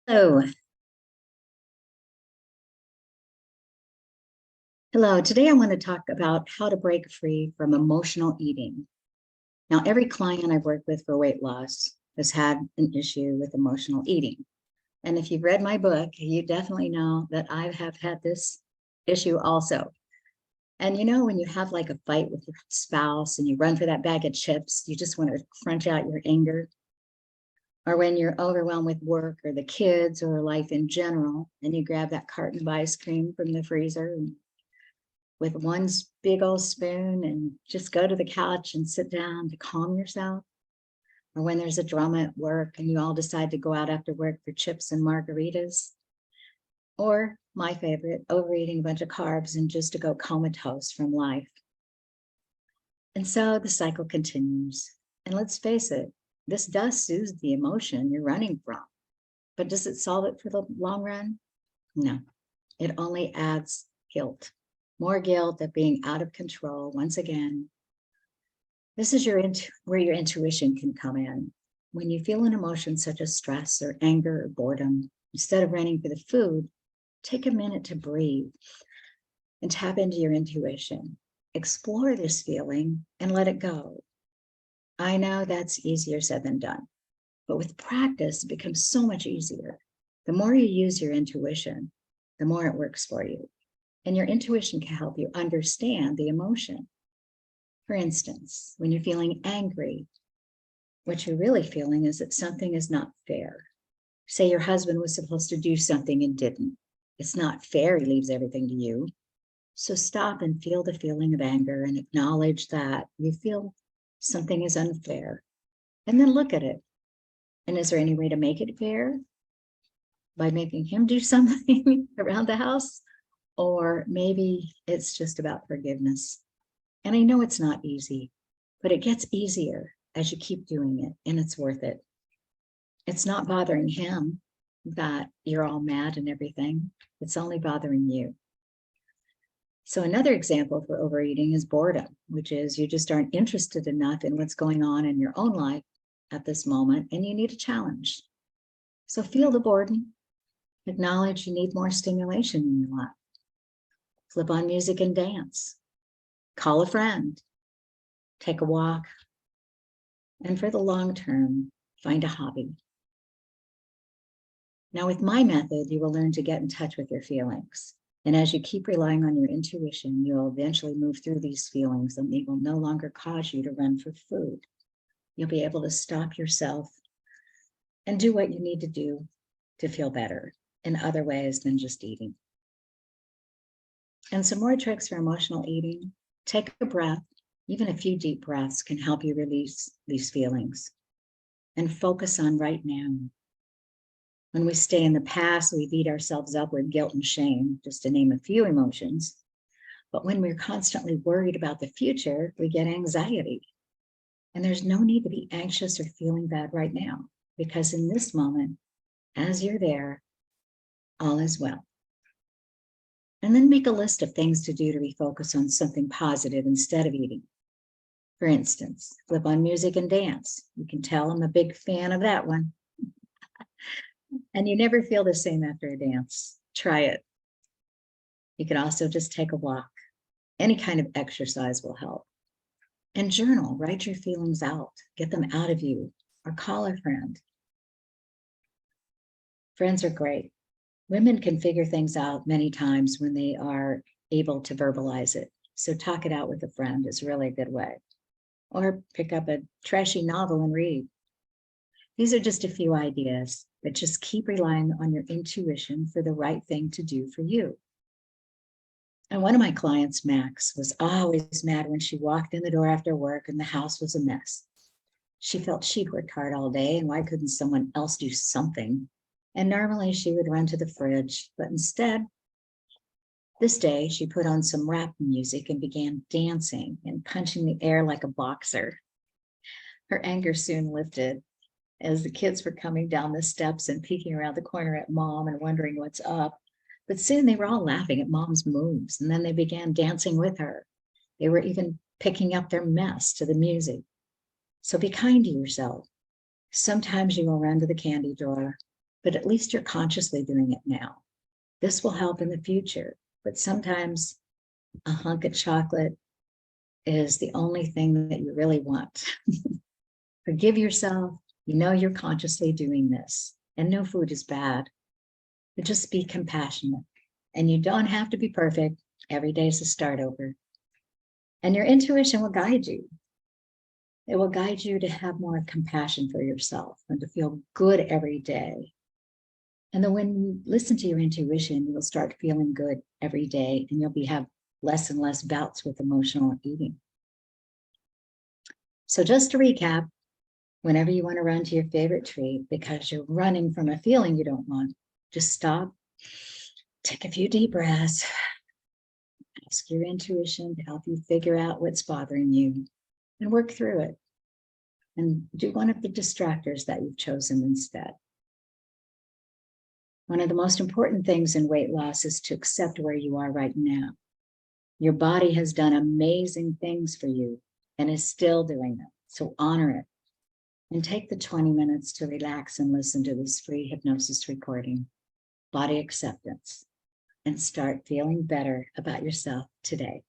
Hello. Hello. Today I want to talk about how to break free from emotional eating. Now, every client I've worked with for weight loss has had an issue with emotional eating. And if you've read my book, you definitely know that I have had this issue also. And when you have like a fight with your spouse and you run for that bag of chips, you just want to crunch out your anger. Or when you're overwhelmed with work or the kids or life in general, and you grab that carton of ice cream from the freezer and with one big old spoon and just go to the couch and sit down to calm yourself. Or when there's a drama at work and you all decide to go out after work for chips and margaritas. Or my favorite, overeating a bunch of carbs and just to go comatose from life. And so the cycle continues. And let's face it, this does soothe the emotion you're running from. But does it solve it for the long run? No, it only adds guilt. More guilt of being out of control once again. This is where your intuition can come in. When you feel an emotion such as stress or anger or boredom, instead of running for the food, take a minute to breathe and tap into your intuition. Explore this feeling and let it go. I know that's easier said than done, but with practice, it becomes so much easier. The more you use your intuition, the more it works for you. And your intuition can help you understand the emotion. For instance, when you're feeling angry, what you're really feeling is that something is not fair. Say your husband was supposed to do something and didn't. It's not fair, he leaves everything to you. So stop and feel the feeling of anger and acknowledge that you feel something is unfair. And then look at it. And is there any way to make it fair? By making him do something around the house? Or maybe it's just about forgiveness. And I know it's not easy, but it gets easier as you keep doing it, and it's worth it. It's not bothering him that you're all mad and everything. It's only bothering you. So another example for overeating is boredom, which is you just aren't interested enough in what's going on in your own life at this moment, and you need a challenge. So feel the boredom. Acknowledge you need more stimulation in your life. Flip on music and dance. Call a friend. Take a walk. And for the long term, find a hobby. Now, with my method, you will learn to get in touch with your feelings. And as you keep relying on your intuition, you'll eventually move through these feelings and they will no longer cause you to run for food. You'll be able to stop yourself and do what you need to do to feel better in other ways than just eating. And some more tricks for emotional eating. Take a breath. Even a few deep breaths can help you release these feelings and focus on right now. When we stay in the past, we beat ourselves up with guilt and shame, just to name a few emotions. But when we're constantly worried about the future, we get anxiety. And there's no need to be anxious or feeling bad right now, because in this moment, as you're there, all is well. And then make a list of things to do to refocus on something positive instead of eating. For instance, flip on music and dance. You can tell I'm a big fan of that one. And you never feel the same after a dance. Try it. You can also just take a walk. Any kind of exercise will help. And journal, write your feelings out, get them out of you, or call a friend. Friends are great. Women can figure things out many times when they are able to verbalize it. So talk it out with a friend is really a good way. Or pick up a trashy novel and read. These are just a few ideas, but just keep relying on your intuition for the right thing to do for you. And one of my clients, Max, was always mad when she walked in the door after work and the house was a mess. She felt she'd worked hard all day, and why couldn't someone else do something? And normally she would run to the fridge, but instead, this day she put on some rap music and began dancing and punching the air like a boxer. Her anger soon lifted as the kids were coming down the steps and peeking around the corner at mom and wondering what's up. But soon they were all laughing at mom's moves, and then they began dancing with her. They were even picking up their mess to the music. So be kind to yourself. Sometimes you will run to the candy drawer, but at least you're consciously doing it now. This will help in the future, but sometimes a hunk of chocolate is the only thing that you really want. Forgive yourself. You know you're consciously doing this, and no food is bad, but just be compassionate. And you don't have to be perfect. Every day is a start over. And your intuition will guide you. It will guide you to have more compassion for yourself and to feel good every day. And then when you listen to your intuition, you'll start feeling good every day, and you'll have less and less bouts with emotional eating. So just to recap, whenever you want to run to your favorite treat because you're running from a feeling you don't want, just stop, take a few deep breaths, ask your intuition to help you figure out what's bothering you and work through it. And do one of the distractors that you've chosen instead. One of the most important things in weight loss is to accept where you are right now. Your body has done amazing things for you and is still doing them. So honor it and take the 20 minutes to relax and listen to this free hypnosis recording, Body Acceptance, and start feeling better about yourself today.